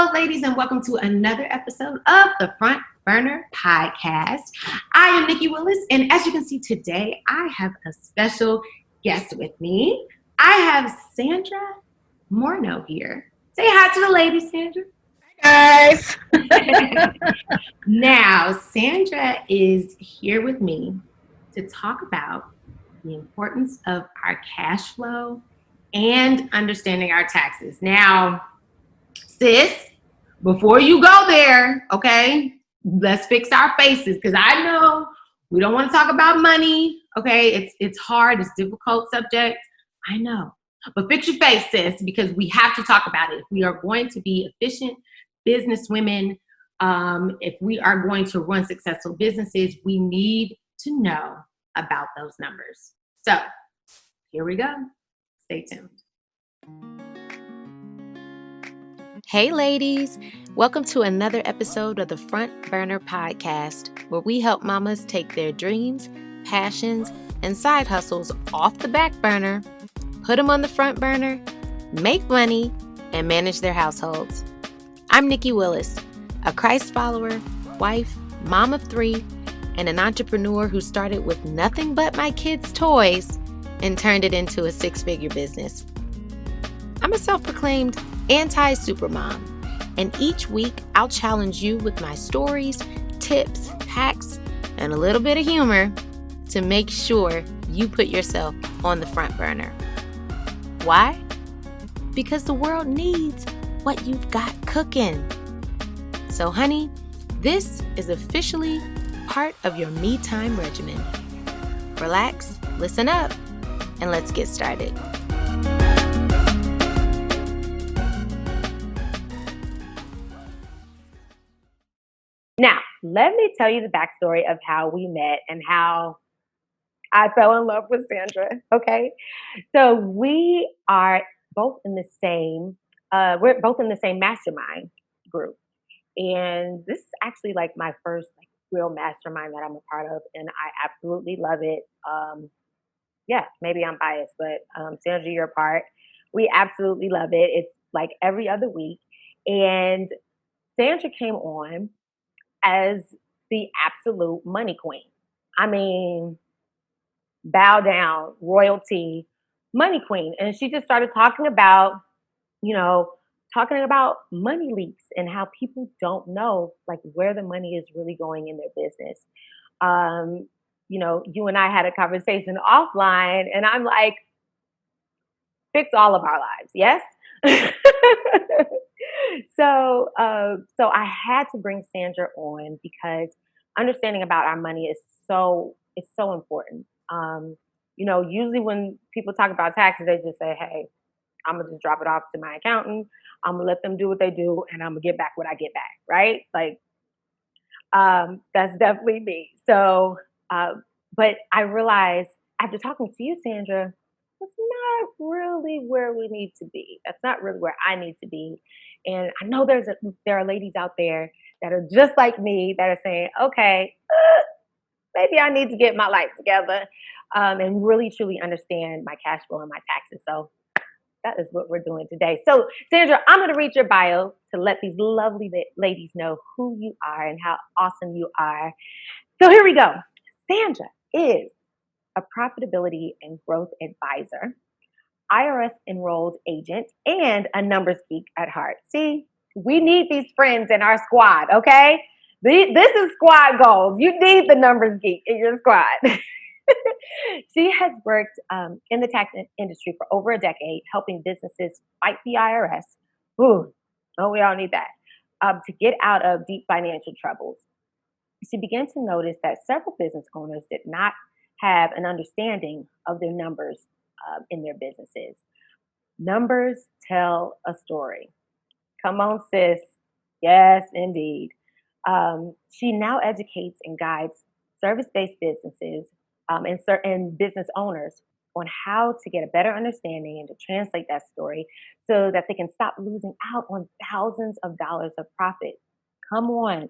Hello, ladies, and welcome to another episode of the Front Burner Podcast. I am Nikki Willis, and as you can see today, I have a special guest with me. I have Sandra Morno here. Say hi to the ladies, Sandra. Guys. Now, Sandra is here with me to talk about the importance of our cash flow and understanding our taxes. Now, sis, before you go there, okay, let's fix our faces because I know we don't want to talk about money, okay? It's hard, it's a difficult subject, I know. But fix your face, sis, because we have to talk about it. If we are going to be efficient business women, if we are going to run successful businesses, we need to know about those numbers. So here we go. Stay tuned. Hey ladies, welcome to another episode of the Front Burner Podcast, where we help mamas take their dreams, passions, and side hustles off the back burner, put them on the front burner, make money, and manage their households. I'm Nikki Willis, a Christ follower, wife, mom of 3, and an entrepreneur who started with nothing but my kids' toys and turned it into a 6-figure business. I'm a self-proclaimed anti-supermom, and each week I'll challenge you with my stories, tips, hacks, and a little bit of humor to make sure you put yourself on the front burner. Why? Because the world needs what you've got cooking. So honey, this is officially part of your me time regimen. Relax, listen up, and let's get started. Now, let me tell you the backstory of how we met and how I fell in love with Sandra. Okay, so we are both in the same. We're both in the same mastermind group, and this is actually like my first real mastermind that I'm a part of, and I absolutely love it. Yeah, maybe I'm biased, but Sandra, you're a part. We absolutely love it. It's like every other week, and Sandra came on as the absolute money queen. I mean, bow down, royalty, money queen. And she just started talking about, talking about money leaks and how people don't know like where the money is really going in their business. You and I had a conversation offline, and I'm like, fix all of our lives, yes? So I had to bring Sandra on because understanding about our money is so important. Usually when people talk about taxes, they just say, "Hey, I'm gonna just drop it off to my accountant. I'm gonna let them do what they do, and I'm gonna get back what I get back." Right? Like, that's definitely me. So, but I realized after talking to you, Sandra, that's not really where we need to be. That's not really where I need to be. And I know there are ladies out there that are just like me that are saying, okay, maybe I need to get my life together and really truly understand my cash flow and my taxes. So that is what we're doing today. So Sandra, I'm going to read your bio to let these lovely ladies know who you are and how awesome you are. So here we go. Sandra is a profitability and growth advisor, IRS enrolled agent, and a numbers geek at heart. See, we need these friends in our squad, okay? This is squad goals. You need the numbers geek in your squad. She has worked in the tax industry for over a decade, helping businesses fight the IRS. Ooh, oh, we all need that. To get out of deep financial troubles. She began to notice that several business owners did not have an understanding of their numbers in their businesses. Numbers tell a story. Come on, sis. Yes, indeed. She now educates and guides service-based businesses and business owners on how to get a better understanding and to translate that story so that they can stop losing out on thousands of dollars of profit. Come on.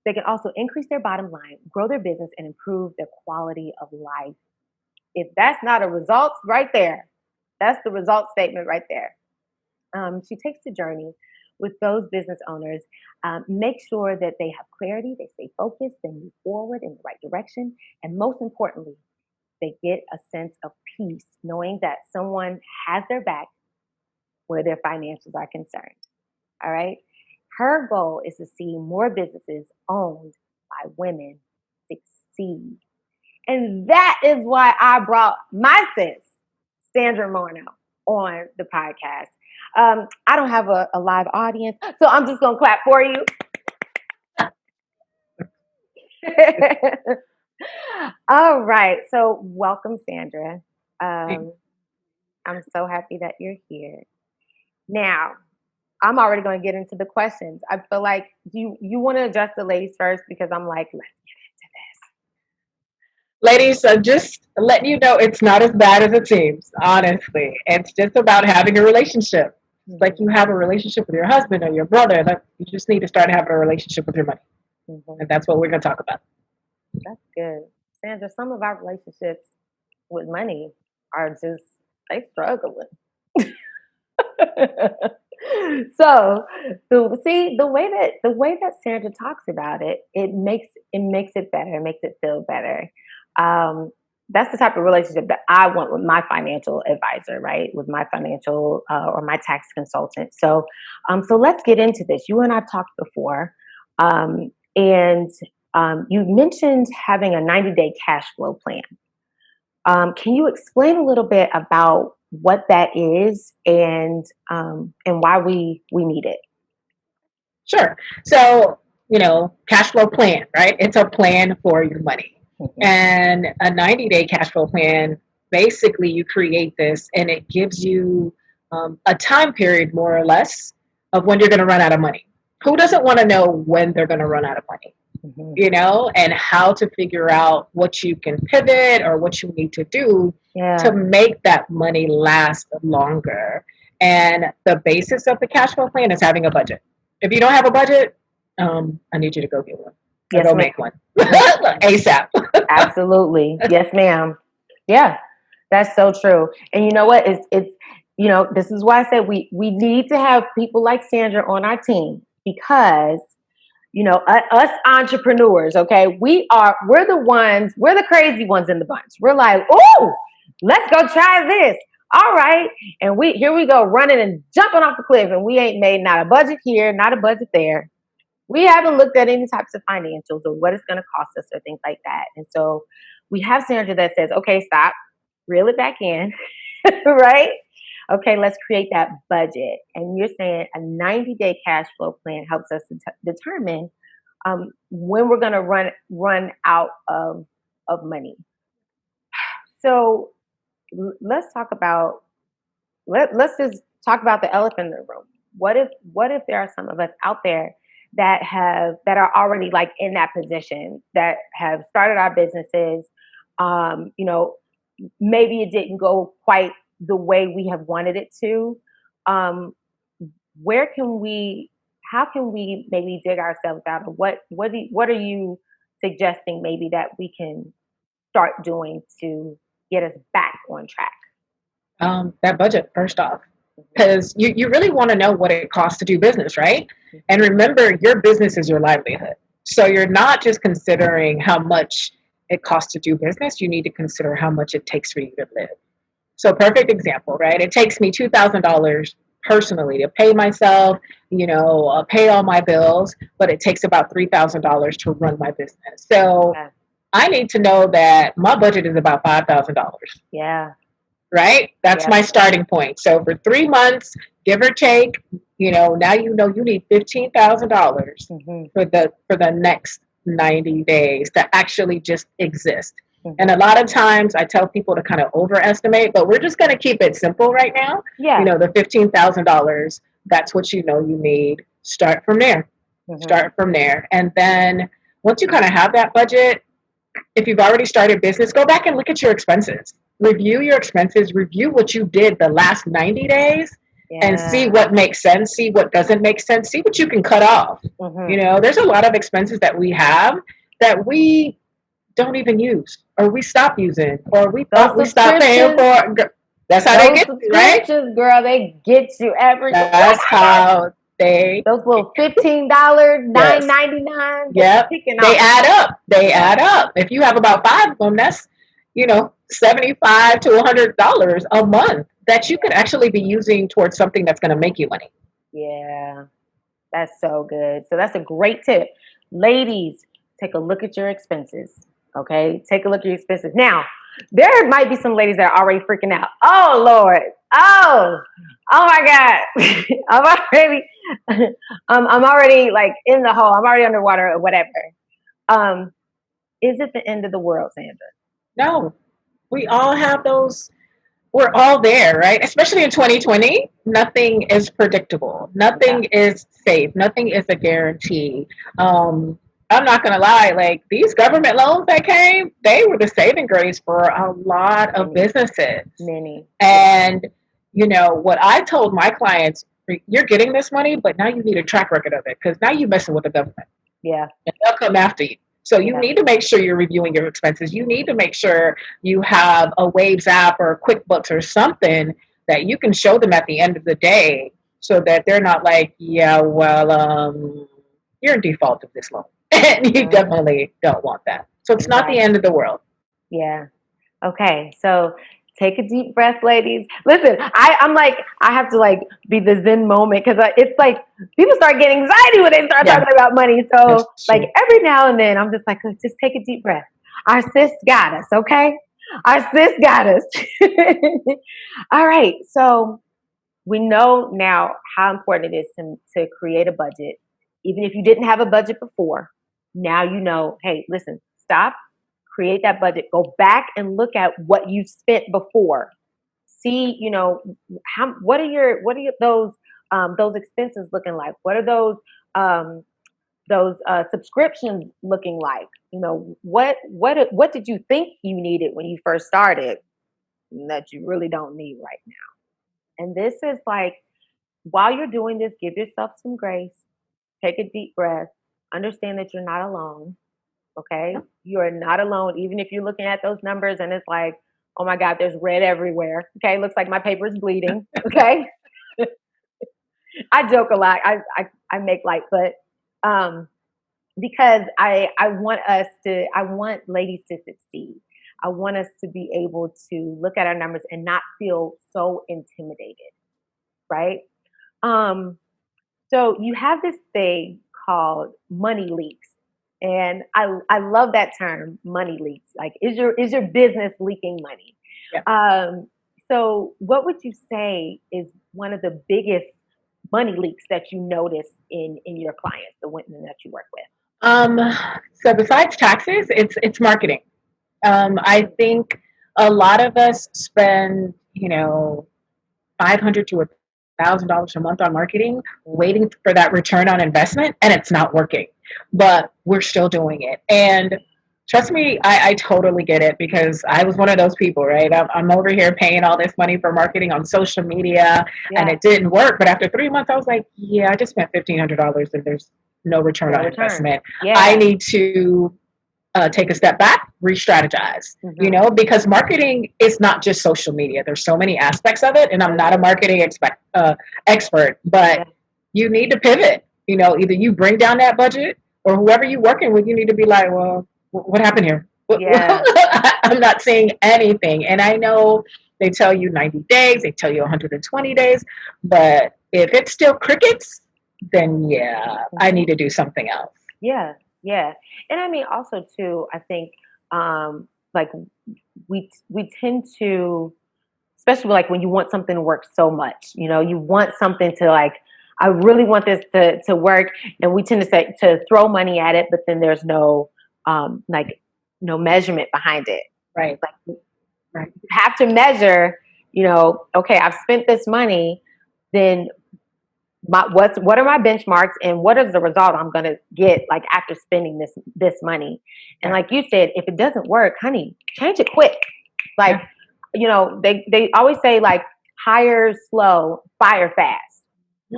They can also increase their bottom line, grow their business, and improve their quality of life. If that's not a result right there, that's the result statement right there. She takes the journey with those business owners. Make sure that they have clarity, they stay focused, they move forward in the right direction, and most importantly, they get a sense of peace, knowing that someone has their back where their financials are concerned. All right. Her goal is to see more businesses owned by women succeed. And that is why I brought my sis, Sandra Morno, on the podcast. I don't have a live audience, so I'm just going to clap for you. All right. So, welcome, Sandra. I'm so happy that you're here. Now, I'm already going to get into the questions. I feel like you want to address the ladies first because I'm like, let's Ladies, I'm just letting you know it's not as bad as it seems, honestly. It's just about having a relationship. It's like you have a relationship with your husband or your brother. You just need to start having a relationship with your money. And that's what we're going to talk about. That's good. Sandra, some of our relationships with money are just, they struggling. So see the way that Sandra talks about it, it makes it better. It makes it feel better. That's the type of relationship that I want with my financial advisor, right? With my financial or my tax consultant. So let's get into this. You and I talked before, and you mentioned having a 90-day cash flow plan. Can you explain a little bit about what that is and why we need it? Sure. So, cash flow plan, right? It's a plan for your money. And a 90-day cash flow plan, basically you create this and it gives you a time period, more or less, of when you're going to run out of money. Who doesn't want to know when they're going to run out of money? And how to figure out what you can pivot or what you need to do to make that money last longer. And the basis of the cash flow plan is having a budget. If you don't have a budget, I need you to go get one. Yes, go make one. ASAP. Absolutely. Yes, ma'am. Yeah, that's so true. And you know what? It's this is why I said we need to have people like Sandra on our team because us entrepreneurs, okay, we're the crazy ones in the bunch. We're like, oh, let's go try this. All right. And here we go running and jumping off the cliff and we ain't made not a budget here, not a budget there. We haven't looked at any types of financials or what it's going to cost us or things like that. And so we have Sandra that says, okay, stop, reel it back in, right? Okay, let's create that budget. And you're saying a 90-day cash flow plan helps us determine when we're going to run out of money. So let's talk about let's just talk about the elephant in the room. What if there are some of us out there that are already like in that position, that have started our businesses? Maybe it didn't go quite the way we have wanted it to. How can we maybe dig ourselves out? Or what are you suggesting maybe that we can start doing to get us back on track? That budget, first off, because you really want to know what it costs to do business, right? And remember, your business is your livelihood. So you're not just considering how much it costs to do business. You need to consider how much it takes for you to live. So perfect example, right? It takes me $2,000 personally to pay myself, pay all my bills, but it takes about $3,000 to run my business. So I need to know that my budget is about $5,000. Yeah. Right? That's my starting point. So for 3 months, give or take, now you need $15,000 for the next 90 days to actually just exist. And a lot of times I tell people to kind of overestimate, but we're just going to keep it simple right now. Yeah. The $15,000, that's what you need. Start from there. Start from there. And then once you kind of have that budget, if you've already started business, go back and look at your expenses. Review your expenses, review what you did the last 90 days and see what makes sense, see what doesn't make sense, see what you can cut off. There's a lot of expenses that we have that we don't even use or we stop using or we thought we stopped paying for. That's how they get you, right? Girl, they get you every That's how they Those little $15, $9.99. Yep. They add up. They add up. If you have about 5 of them, that's, $75 to $100 a month that you could actually be using towards something that's going to make you money. Yeah, that's so good. So that's a great tip. Ladies, take a look at your expenses. Okay, take a look at your expenses. Now, there might be some ladies that are already freaking out. Oh Lord. Oh my God. I'm already like in the hole. I'm already underwater or whatever. Is it the end of the world, Sandra? No, we all have those. We're all there, right? Especially in 2020, nothing is predictable. Nothing is safe. Nothing is a guarantee. I'm not going to lie, like these government loans that came, they were the saving grace for a lot of businesses. Many. And, what I told my clients, you're getting this money, but now you need a track record of it because now you're messing with the government. Yeah. And they'll come after you. So you need to make sure you're reviewing your expenses. You need to make sure you have a Waves app or QuickBooks or something that you can show them at the end of the day so that they're not like, yeah, well, you're in default of this loan. And you definitely don't want that. So it's not the end of the world. Yeah. Okay. So take a deep breath, ladies. Listen, I'm like, I have to like be the Zen moment because it's like people start getting anxiety when they start talking about money. So like every now and then I'm just like, let's just take a deep breath. Our sis got us, okay? Our sis got us. All right. So we know now how important it is to create a budget. Even if you didn't have a budget before, now you know, hey, listen, stop. Create that budget. Go back and look at what you spent before. See, what are those expenses looking like? What are those subscriptions looking like? What did you think you needed when you first started that you really don't need right now? And this is like, while you're doing this, give yourself some grace. Take a deep breath. Understand that you're not alone. Okay. You are not alone. Even if you're looking at those numbers and it's like, oh my God, there's red everywhere. Okay. Looks like my paper is bleeding. Okay. I joke a lot. I make light, but, because I want ladies to succeed. I want us to be able to look at our numbers and not feel so intimidated. Right. So you have this thing called money leaks. And I love that term, money leaks. Like, is your business leaking money? Yeah. So what would you say is one of the biggest money leaks that you notice in your clients, the women that you work with? So besides taxes, it's marketing. I think a lot of us spend, $500 to $1,000 a month on marketing, waiting for that return on investment, and it's not working. But we're still doing it. And trust me, I totally get it because I was one of those people, right? I'm over here paying all this money for marketing on social media, and it didn't work. But after 3 months, I was like, yeah, I just spent $1,500 and there's no return on investment. Yeah. I need to take a step back, re-strategize, because marketing is not just social media. There's so many aspects of it, and I'm not a marketing expert, but you need to pivot. Either you bring down that budget or whoever you're working with, you need to be like, well, what happened here? I'm not seeing anything. And I know they tell you 90 days, they tell you 120 days, but if it's still crickets, then I need to do something else. Yeah. Yeah. And I mean, also too, I think, like we tend to, especially like when you want something to work so much, you want something to like, I really want this to work. And we tend to say to throw money at it, but then there's no, no measurement behind it. Right. Like, you have to measure, okay, I've spent this money, then what are my benchmarks and what is the result I'm going to get like after spending this money? And like you said, if it doesn't work, honey, change it quick. Like, they always say like hire slow, fire fast,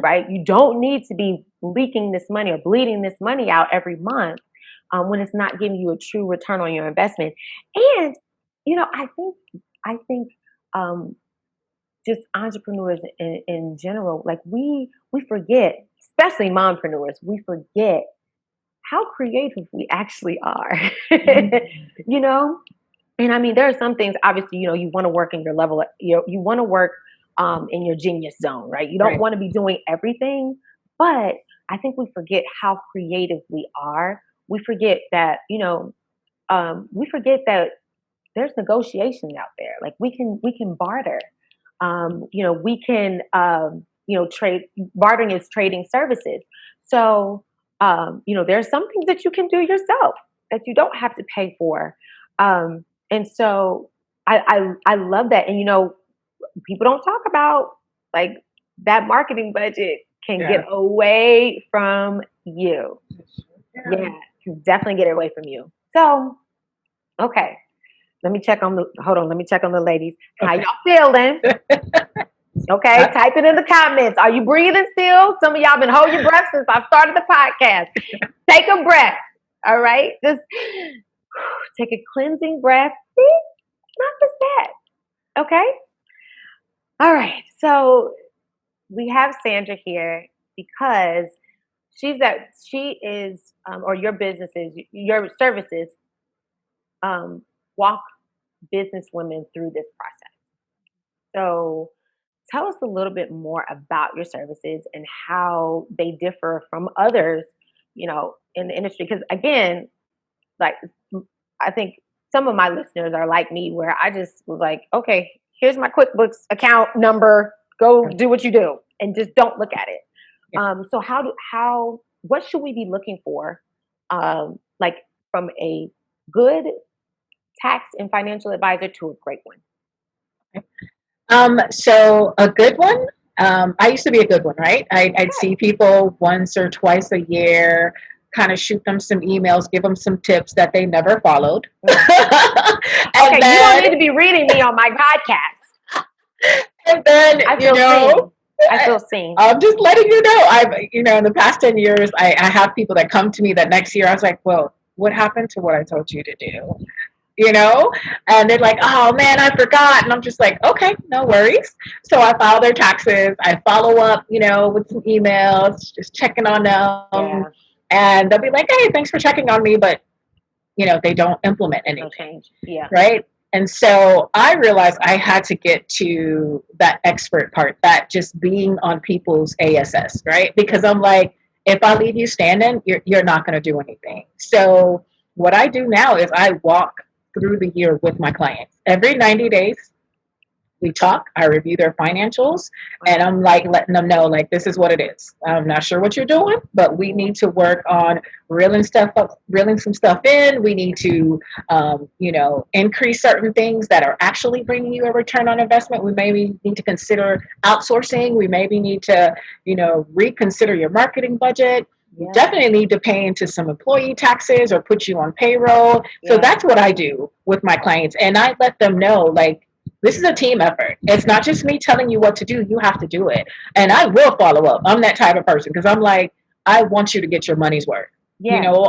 right? You don't need to be leaking this money or bleeding this money out every month when it's not giving you a true return on your investment. And, I think just entrepreneurs in general, like we forget especially mompreneurs, we forget how creative we actually are. You know? And I mean, there are some things, obviously, you want to work in your level, you want to work in your genius zone, right? You don't Right. want to be doing everything, but I think we forget how creative we are. We forget that, we forget that there's negotiations out there. Like we can barter. We can, trade. Bartering is trading services. So, there's some things that you can do yourself that you don't have to pay for. And so I love that. And people don't talk about like that marketing budget can Yeah. get away from you. Yeah. Can definitely get it away from you. So, okay. Let me check on the ladies. How Okay. y'all feeling? Okay, type it in the comments. Are you breathing still? Some of y'all been holding your breath since I started the podcast. Take a breath. All right, just take a cleansing breath. See? Not just that. Okay. All right. So we have Sandra here because she is, or your businesses, your services, walk business women through this process. So tell us a little bit more about your services and how they differ from others, in the industry. Because again, like I think some of my listeners are like me, where I just was like, okay, here's my QuickBooks account number. Go do what you do, and just don't look at it. Yeah. So what should we be looking for, like from a good tax and financial advisor to a great one? So a good one. I used to be a good one, right? I'd see people once or twice a year, kind of shoot them some emails, give them some tips that they never followed. Okay, you don't need to be reading me on my podcast. And then, I feel seen. I'm just letting you know. In the past 10 years, I have people that come to me that next year I was like, well, what happened to what I told you to do? And they're like, oh man, I forgot. And I'm just like, okay, no worries. So I file their taxes. I follow up, with some emails, just checking on them. Yeah. And they'll be like, hey, thanks for checking on me. But, they don't implement anything. No change. Yeah. Right. And so I realized I had to get to that expert part, that just being on people's ASS, right? Because I'm like, if I leave you standing, you're not going to do anything. So what I do now is I walk through the year with my clients. Every 90 days, we talk, I review their financials, and I'm like letting them know, like, this is what it is. I'm not sure what you're doing, but we need to work on reeling some stuff in. We need to, increase certain things that are actually bringing you a return on investment. We maybe need to consider outsourcing. We maybe need to, reconsider your marketing budget. You definitely need to pay into some employee taxes or put you on payroll. So that's what I do with my clients. And I let them know, like, this is a team effort. It's not just me telling you what to do. You have to do it. And I will follow up. I'm that type of person because I'm like, I want you to get your money's worth.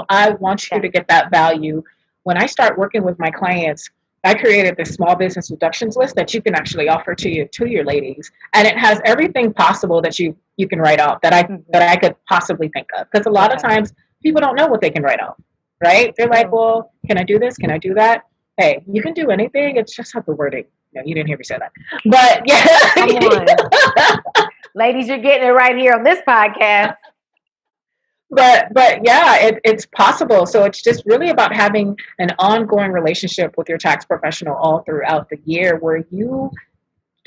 I want you to get that value. When I start working with my clients, I created this small business deductions list that you can actually offer to your ladies, and it has everything possible that you can write off that I could possibly think of. Because a lot of times people don't know what they can write off, right? They're like, well, can I do this? Can I do that? Hey, you can do anything. It's just how the wording. No, you didn't hear me say that. But yeah, come on, ladies, you're getting it right here on this podcast. But yeah, it's possible. So it's just really about having an ongoing relationship with your tax professional all throughout the year, where you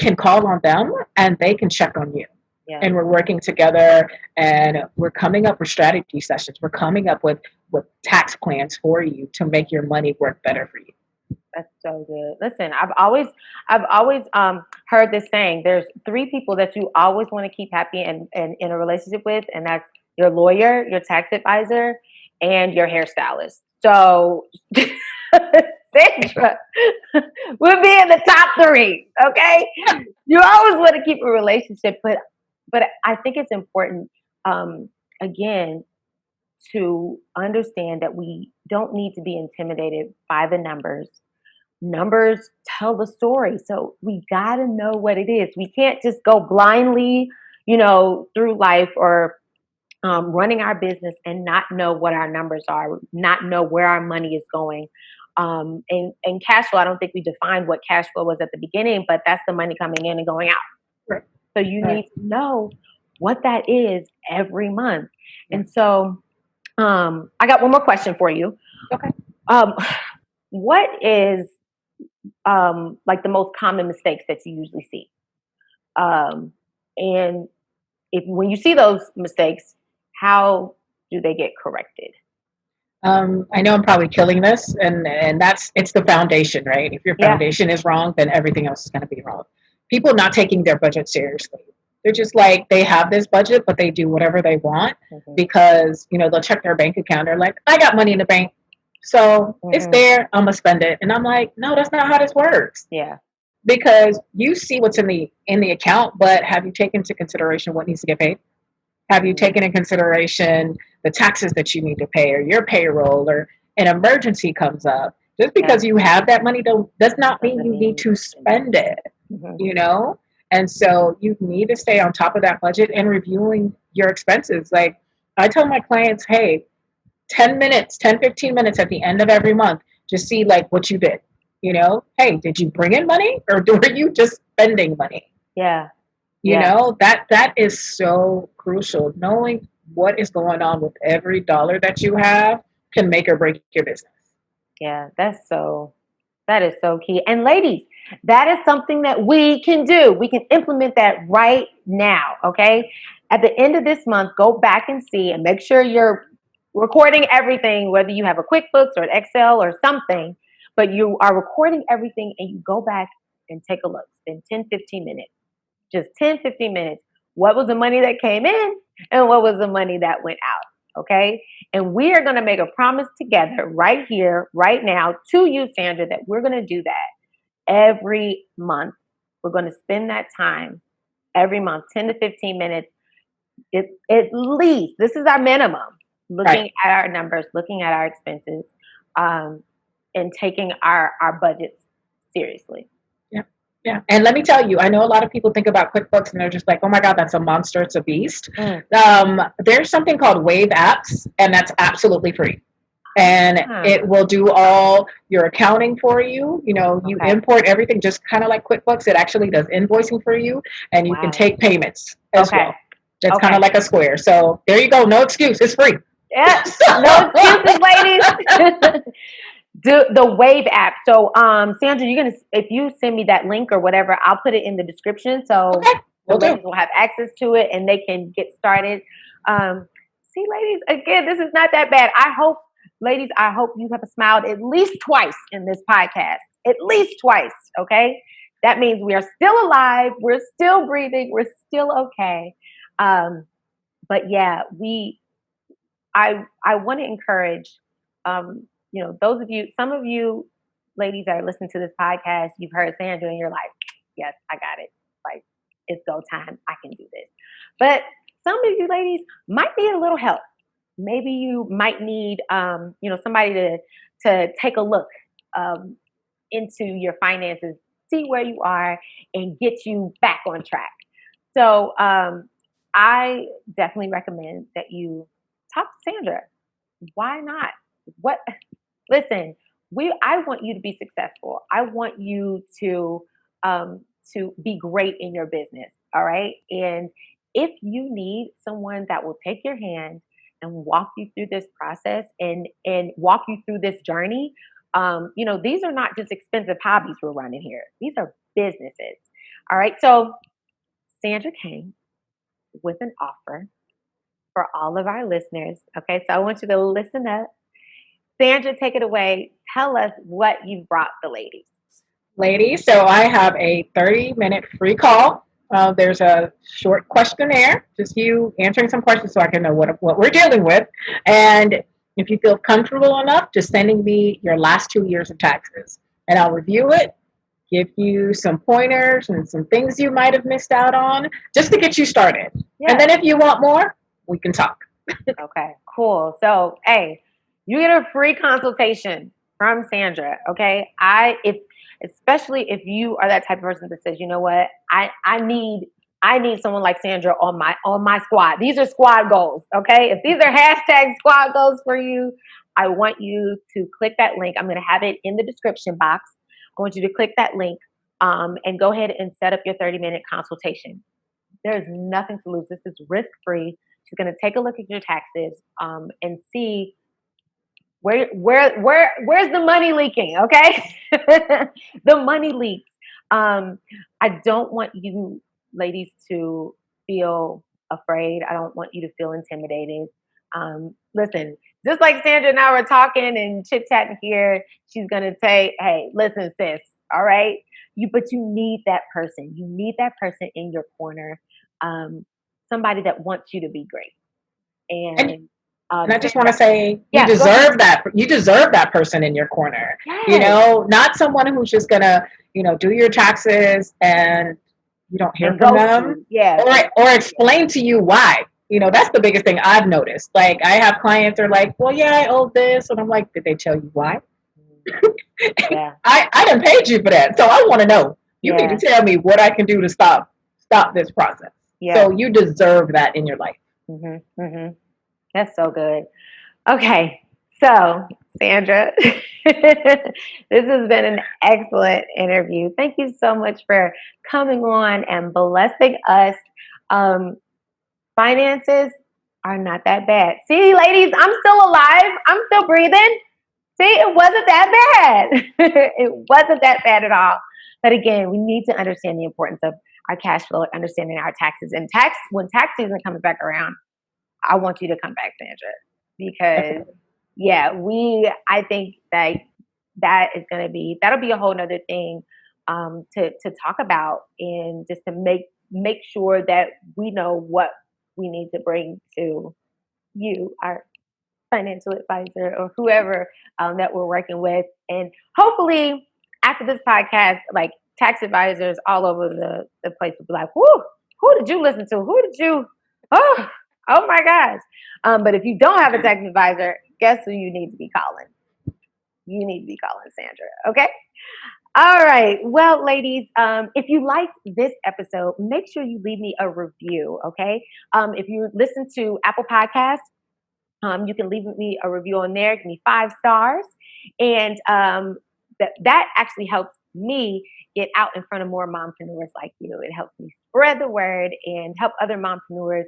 can call on them and they can check on you. Yeah. And we're working together, and we're coming up with strategy sessions. We're coming up with tax plans for you to make your money work better for you. That's so good. Listen, I've always heard this saying: there's 3 people that you always want to keep happy and in a relationship with, and that's your lawyer, your tax advisor, and your hairstylist. So Sandra will be in the top 3. Okay, you always want to keep a relationship, but I think it's important, again, to understand that we don't need to be intimidated by the numbers. Numbers tell the story. So we got to know what it is. We can't just go blindly, through life, or running our business and not know what our numbers are, not know where our money is going. And cash flow, I don't think we defined what cash flow was at the beginning, but that's the money coming in and going out. Right. So you Right. need to know what that is every month. And so I got one more question for you. Okay. What is like the most common mistakes that you usually see? And if when you see those mistakes, how do they get corrected? I know I'm probably killing this, and it's the foundation, right? If your Yeah. foundation is wrong, then everything else is going to be wrong. People not taking their budget seriously. They're just like they have this budget, but they do whatever they want because they'll check their bank account. They're like, I got money in the bank, so it's there. I'm gonna spend it, and I'm like, no, that's not how this works. Yeah. Because you see what's in the account, but have you taken into consideration what needs to get paid? Have you taken in consideration the taxes that you need to pay or your payroll or an emergency comes up? Just because you have that money does not mean you need to spend it, And so you need to stay on top of that budget and reviewing your expenses. Like I tell my clients, hey, 10 minutes, 10, 15 minutes at the end of every month, just see like what you did. Hey, did you bring in money or were you just spending money? Yeah. That is so crucial. Knowing what is going on with every dollar that you have can make or break your business. Yeah, that is so key. And ladies, that is something that we can do. We can implement that right now. Okay. At the end of this month, go back and see and make sure you're recording everything, whether you have a QuickBooks or an Excel or something, but you are recording everything and you go back and take a look. Spend 10, 15 minutes. Just 10, 15 minutes. What was the money that came in and what was the money that went out? Okay. And we are going to make a promise together right here, right now to you, Sandra, that we're going to do that every month. We're going to spend that time every month, 10 to 15 minutes. At least, this is our minimum, looking at our numbers, looking at our expenses, and taking our budgets seriously. Yeah. And let me tell you, I know a lot of people think about QuickBooks and they're just like, oh my God, that's a monster. It's a beast. There's something called Wave Apps, and that's absolutely free. And it will do all your accounting for you. You import everything just kind of like QuickBooks. It actually does invoicing for you, and you can take payments as well. It's kind of like a Square. So there you go. No excuse. It's free. Yeah. No excuses, ladies. The Wave app. So, Sandra, if you send me that link or whatever, I'll put it in the description so the ladies will have access to it and they can get started. See, ladies, again, this is not that bad. Ladies, I hope you have smiled at least twice in this podcast. At least twice, okay? That means we are still alive. We're still breathing. We're still okay. But yeah, I want to encourage, those of you, some of you ladies that are listening to this podcast, you've heard Sandra and you're like, yes, I got it. Like, it's go time. I can do this. But some of you ladies might need a little help. Maybe you might need, somebody to take a look into your finances, see where you are, and get you back on track. So I definitely recommend that you talk to Sandra. Why not? Listen, I want you to be successful. I want you to be great in your business. All right. And if you need someone that will take your hand and walk you through this process and walk you through this journey, these are not just expensive hobbies we're running here. These are businesses. All right. So Sandra came with an offer for all of our listeners. Okay. So I want you to listen up. Sandra, take it away. Tell us what you brought the ladies. Ladies, so I have a 30-minute free call. There's a short questionnaire, just you answering some questions so I can know what we're dealing with. And if you feel comfortable enough, just sending me your last 2 years of taxes. And I'll review it, give you some pointers and some things you might have missed out on, just to get you started. Yeah. And then if you want more, we can talk. Okay, cool. So, hey, you get a free consultation from Sandra, okay? Especially if you are that type of person that says, you know what, I need I need someone like Sandra on my squad. These are squad goals, okay? If these are hashtag squad goals for you, I want you to click that link. I'm going to have it in the description box. I want you to click that link and go ahead and set up your 30-minute consultation. There's nothing to lose. This is risk-free. She's going to take a look at your taxes and see where's the money leaking, okay? The money leaks. I don't want you ladies to feel afraid. I don't want you to feel intimidated. Listen, just like Sandra and I were talking and chit-chatting here, she's gonna say, hey, listen, sis, all right? But you need that person. You need that person in your corner. Somebody that wants you to be great. And I just want to say, you deserve that. You deserve that person in your corner. Yes. Not someone who's just gonna, do your taxes and you don't hear from them, or explain to you why. That's the biggest thing I've noticed. Like, I have clients that are like, well, yeah, I owe this, and I'm like, did they tell you why? Yeah. I done paid you for that, so I want to know. You need to tell me what I can do to stop this process. Yeah. So you deserve that in your life. Mm-hmm. Mm-hmm. That's so good. Okay, so Sandra, this has been an excellent interview. Thank you so much for coming on and blessing us. Finances are not that bad. See, ladies, I'm still alive. I'm still breathing. See, it wasn't that bad. It wasn't that bad at all. But again, we need to understand the importance of our cash flow, understanding our taxes. And when tax season comes back around, I want you to come back, Sandra, because I think that'll be a whole nother thing to talk about, and just to make sure that we know what we need to bring to you, our financial advisor, or whoever that we're working with. And hopefully after this podcast, like, tax advisors all over the place will be like, whoo, who did you listen to? Oh my gosh. But if you don't have a tax advisor, guess who you need to be calling? You need to be calling Sandra, okay? All right. Well, ladies, if you liked this episode, make sure you leave me a review, okay? If you listen to Apple Podcasts, you can leave me a review on there. Give me 5 stars. And that actually helps me get out in front of more mompreneurs like you. It helps me spread the word and help other mompreneurs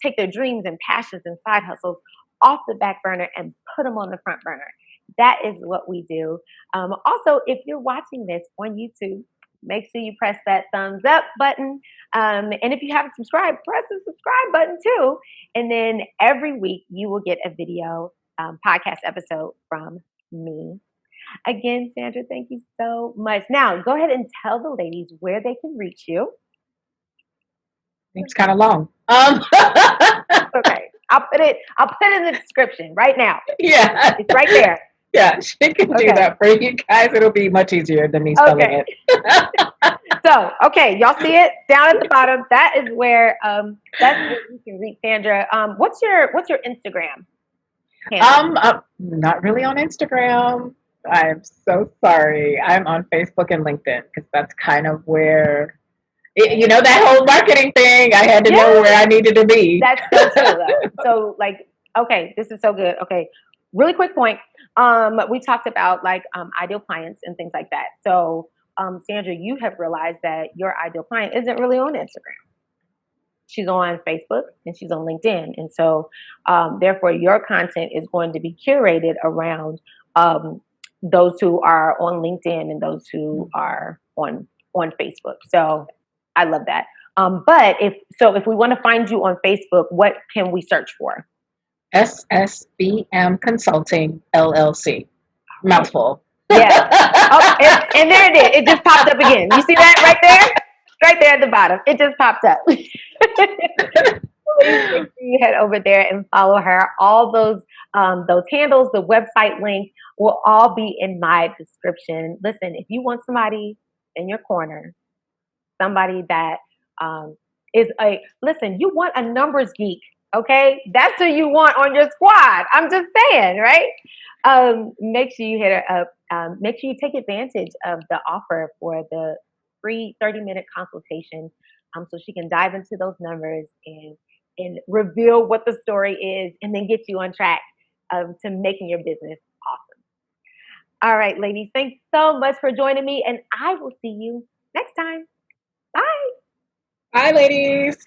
take their dreams and passions and side hustles off the back burner and put them on the front burner. That is what we do. Also, if you're watching this on YouTube, make sure you press that thumbs up button. And if you haven't subscribed, press the subscribe button too. And then every week you will get a video podcast episode from me. Again, Sandra, thank you so much. Now, go ahead and tell the ladies where they can reach you. It's kind of long. Okay, I'll put it in the description right now. Yeah, it's right there. Yeah, she can do that for you guys. It'll be much easier than me spelling it. So, okay, y'all see it down at the bottom. That is where you can reach Sandra. What's your Instagram handle? Not really on Instagram. I'm so sorry. I'm on Facebook and LinkedIn, because that's kind of where, that whole marketing thing. I had to know where I needed to be. That's so true, though. So, okay, this is so good. Okay, really quick point. We talked about ideal clients and things like that. So, Sandra, you have realized that your ideal client isn't really on Instagram. She's on Facebook and she's on LinkedIn. And so, therefore, your content is going to be curated around those who are on LinkedIn and those who are on Facebook. So I love that. But if we want to find you on Facebook, what can we search for? SSBM Consulting LLC. Mouthful. Yeah. And there it is. It just popped up again. You see that right there? Right there at the bottom. It just popped up. Please make sure you head over there and follow her. All those handles, the website link will all be in my description. Listen, if you want somebody in your corner, somebody that you want a numbers geek, okay? That's who you want on your squad. I'm just saying, right? Make sure you hit her up. Make sure you take advantage of the offer for the free 30-minute consultation so she can dive into those numbers and reveal what the story is, and then get you on track to making your business awesome. All right, ladies, thanks so much for joining me, and I will see you next time. Bye. Bye, ladies.